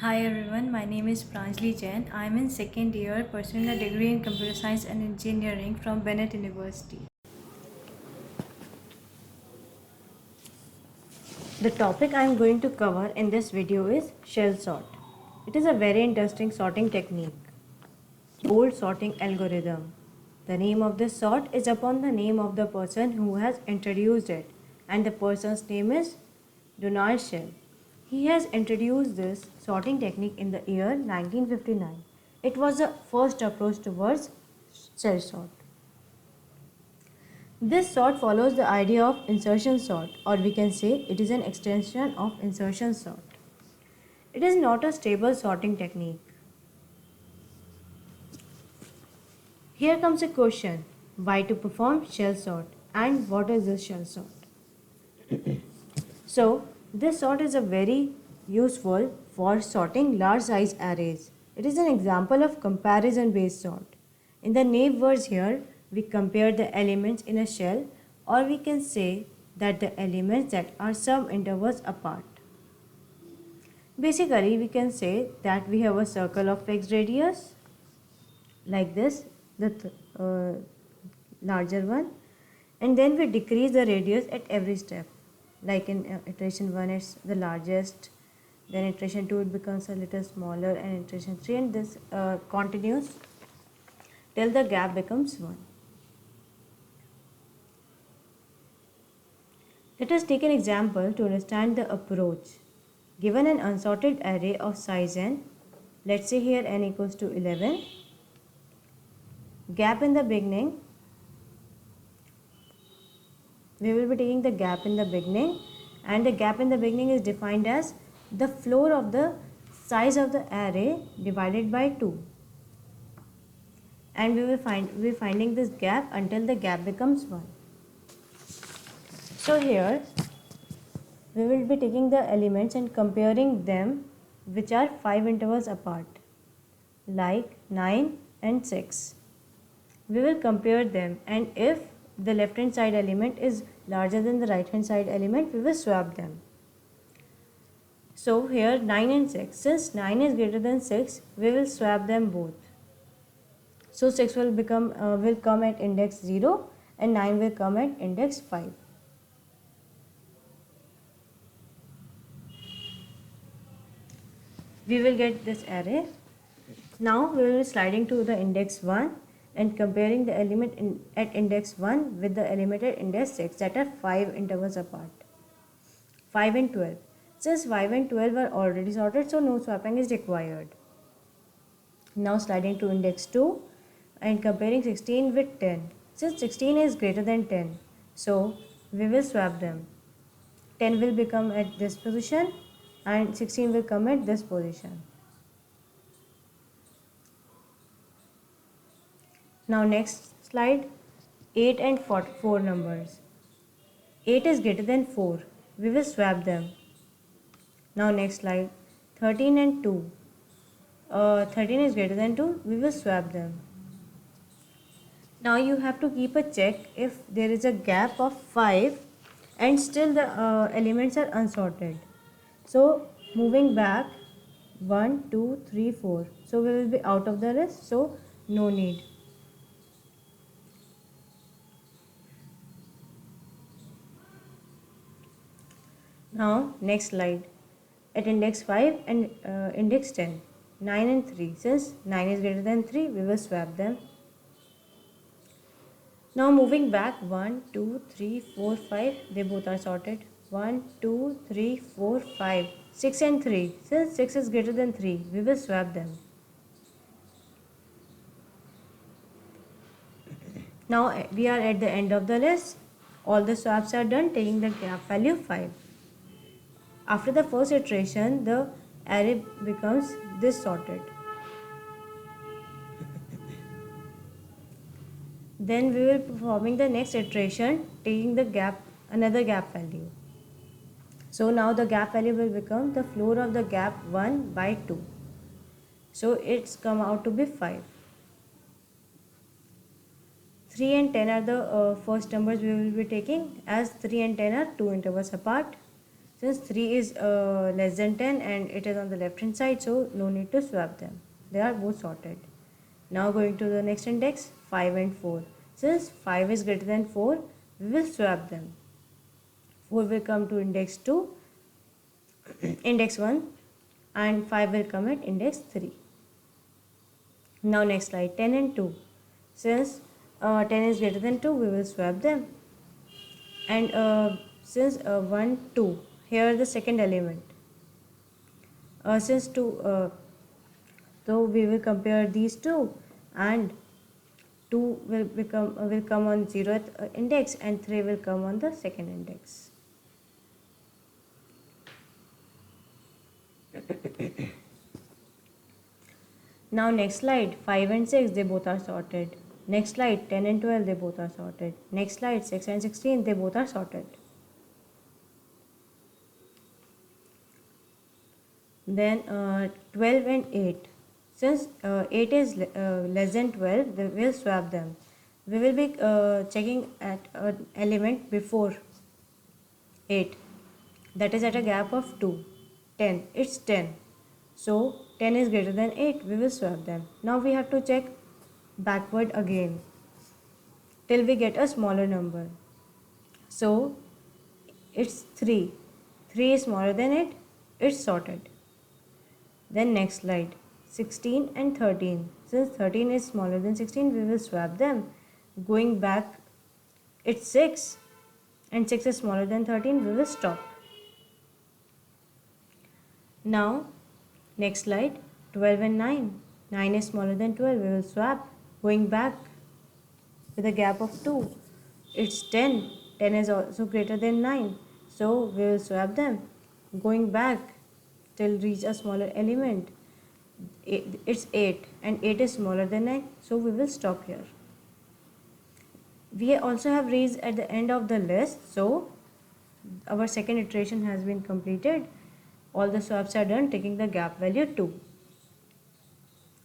Hi everyone, my name is Pranjali Jain. I am in second year pursuing a degree in computer science and engineering from Bennett University. The topic I am going to cover in this video is shell sort. It is a very interesting sorting technique, old sorting algorithm. The name of this sort is upon the name of the person who has introduced it, and the person's name is Donald Shell. He has introduced this sorting technique in the year 1959. It was the first approach towards shell sort. This sort follows the idea of insertion sort, or we can say it is an extension of insertion sort. It is not a stable sorting technique. Here comes a question: why to perform shell sort and what is this shell sort? So, this sort is a very useful for sorting large size arrays. It is an example of comparison based sort. In the naive words here, we compare the elements in a shell, or we can say that the elements that are some intervals apart. Basically, we can say that we have a circle of fixed radius like this, the larger one, and then we decrease the radius at every step. Like in iteration 1 it's the largest, then iteration 2 it becomes a little smaller, and iteration 3, and this continues till the gap becomes 1. Let us take an example to understand the approach. Given an unsorted array of size n, let's say here n equals to 11, gap in the beginning, we will be taking the gap in the beginning, and the gap in the beginning is defined as the floor of the size of the array divided by 2, and we will be finding this gap until the gap becomes 1. So here we will be taking the elements and comparing them which are 5 intervals apart, like 9 and 6. We will compare them, and if the left hand side element is larger than the right hand side element, we will swap them. So here 9 and 6, since 9 is greater than 6, we will swap them both. So 6 will come at index 0 and 9 will come at index 5. We will get this array. Now we will be sliding to the index 1 and comparing the element at index 1 with the element at index 6, that are 5 intervals apart. 5 and 12. Since 5 and 12 are already sorted, so no swapping is required. Now sliding to index 2 and comparing 16 with 10. Since 16 is greater than 10, so we will swap them. 10 will become at this position and 16 will come at this position. Now next slide, 8 and 4 numbers. 8 is greater than 4. We will swap them. Now next slide, 13 and 2. 13 is greater than 2. We will swap them. Now you have to keep a check if there is a gap of 5 and still the elements are unsorted. So moving back 1, 2, 3, 4. So we will be out of the list. So no need. Now next slide, at index 5 and index 10, 9 and 3. Since 9 is greater than 3, we will swap them. Now moving back 1, 2, 3, 4, 5, they both are sorted. 1, 2, 3, 4, 5, 6 and 3. Since 6 is greater than 3, we will swap them. Now we are at the end of the list. All the swaps are done, taking the gap value 5. After the first iteration, the array becomes this sorted. Then we will performing the next iteration, taking the gap, another gap value. So now the gap value will become the floor of the gap 1 by 2. So it's come out to be 5. 3 and 10 are the first numbers we will be taking, as 3 and 10 are 2 intervals apart. Since 3 is less than 10 and it is on the left hand side, so no need to swap them. They are both sorted. Now going to the next index, 5 and 4. Since 5 is greater than 4, we will swap them. 4 will come to index 2, index 1, and 5 will come at index 3. Now next slide, 10 and 2. Since 10 is greater than 2, we will swap them. And since 1, 2, here the second element. Since 2, so we will compare these two, and 2 will come on 0th index and 3 will come on the second index. Now next slide, 5 and 6, they both are sorted. Next slide, 10 and 12, they both are sorted. Next slide, 6 and 16, they both are sorted. Then 12 and 8. Since 8 is less than 12, we will swap them. We will be checking at an element before 8. That is at a gap of 2. 10. It's 10. So 10 is greater than 8. We will swap them. Now we have to check backward again till we get a smaller number. So it's 3. 3 is smaller than 8. It's sorted. Then next slide, 16 and 13. Since 13 is smaller than 16, we will swap them. Going back, it's 6 and 6 is smaller than 13, we will stop. Now, next slide, 12 and 9. 9 is smaller than 12, we will swap. Going back with a gap of 2, it's 10. 10 is also greater than 9, so we will swap them. Going back till reach a smaller element, it's 8 and 8 is smaller than 9, so we will stop here. We also have reached at the end of the list, so our second iteration has been completed. All the swaps are done, taking the gap value 2,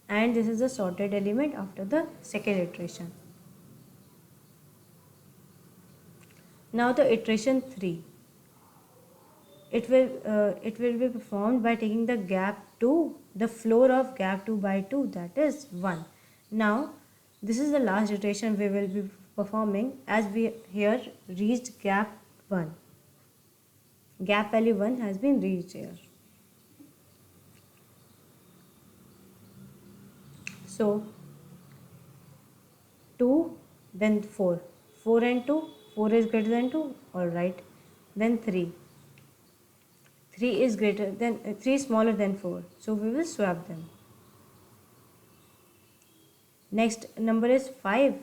and this is the sorted element after the second iteration. Now the iteration 3. It will be performed by taking the gap 2, the floor of gap 2 by 2, that is 1. Now this is the last iteration we will be performing, as we here reached gap 1. Gap value 1 has been reached here. So 2, then 4. 4 and 2, 4 is greater than 2, alright. Then 3. 3 is greater than 3 is smaller than 4, so we will swap them. Next number is 5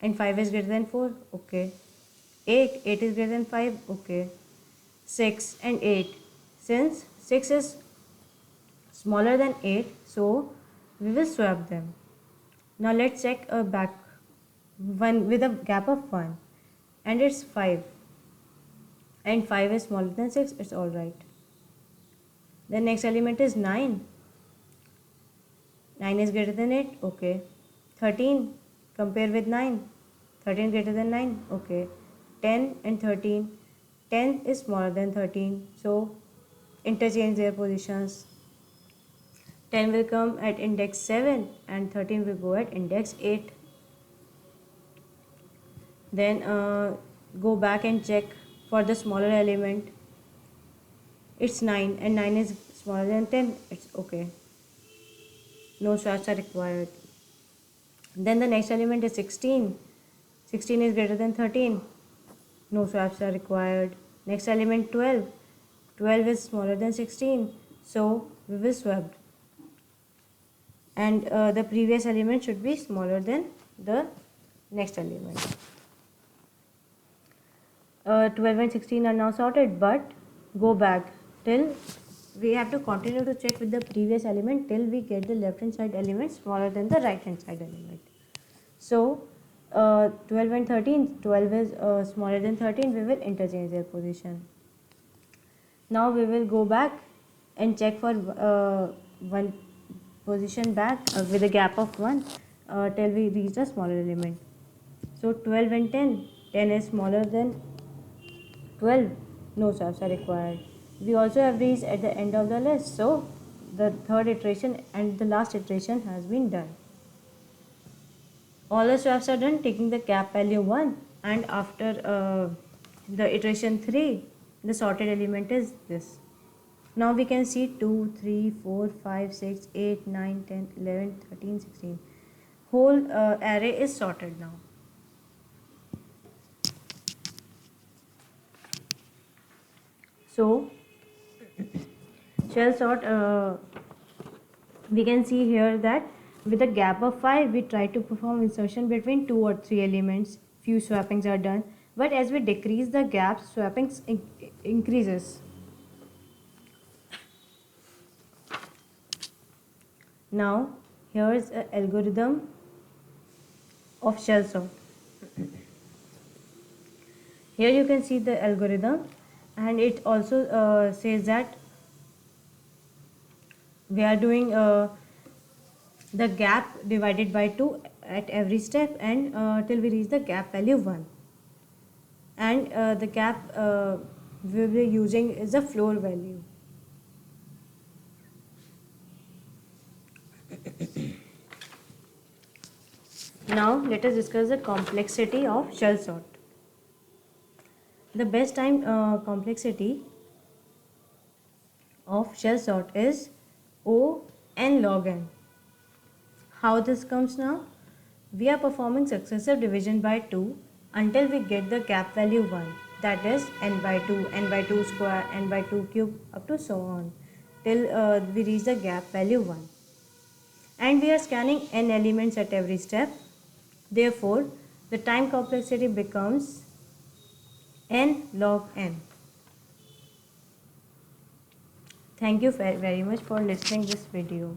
and 5 is greater than 4, okay. 8 is greater than 5, okay. 6 and 8, since 6 is smaller than 8, so we will swap them. Now let's check a back one with a gap of 1, and it's 5. And 5 is smaller than 6, it's alright. The next element is 9. 9 is greater than 8, okay. 13, compare with 9. 13 greater than 9, okay. 10 and 13. 10 is smaller than 13, so interchange their positions. 10 will come at index 7 and 13 will go at index 8. Then go back and check for the smaller element. It's 9 and 9 is smaller than 10, it's okay. No swaps are required. Then the next element is 16. 16 is greater than 13. No swaps are required. Next element 12. 12 is smaller than 16, so we will swap. And the previous element should be smaller than the next element. 12 and 16 are now sorted, but go back till we have to continue to check with the previous element till we get the left hand side element smaller than the right hand side element. So 12 and 13, 12 is smaller than 13, we will interchange their position. Now we will go back and check for one position back with a gap of 1 till we reach the smaller element. So 12 and 10, 10 is smaller than 12, no swaps are required. We also have reached at the end of the list, so the third iteration and the last iteration has been done. All the swaps are done taking the gap value 1, and after the iteration 3, the sorted element is this. Now we can see 2, 3, 4, 5, 6, 8, 9, 10, 11, 13, 16. Whole array is sorted now. So shell sort, we can see here that with a gap of 5, we try to perform insertion between 2 or 3 elements. Few swappings are done, but as we decrease the gap, swappings increases. Now here is an algorithm of shell sort. Here you can see the algorithm, and it also says that we are doing the gap divided by 2 at every step, and till we reach the gap value 1. And the gap we will be using is the floor value. Now let us discuss the complexity of shell sort. The best time complexity of shell sort is O n log n. How this comes now? We are performing successive division by 2 until we get the gap value 1, that is n by 2, n by 2 square, n by 2 cube, up to so on till we reach the gap value 1. And we are scanning n elements at every step. Therefore, the time complexity becomes n log n. Thank you very much for listening this video.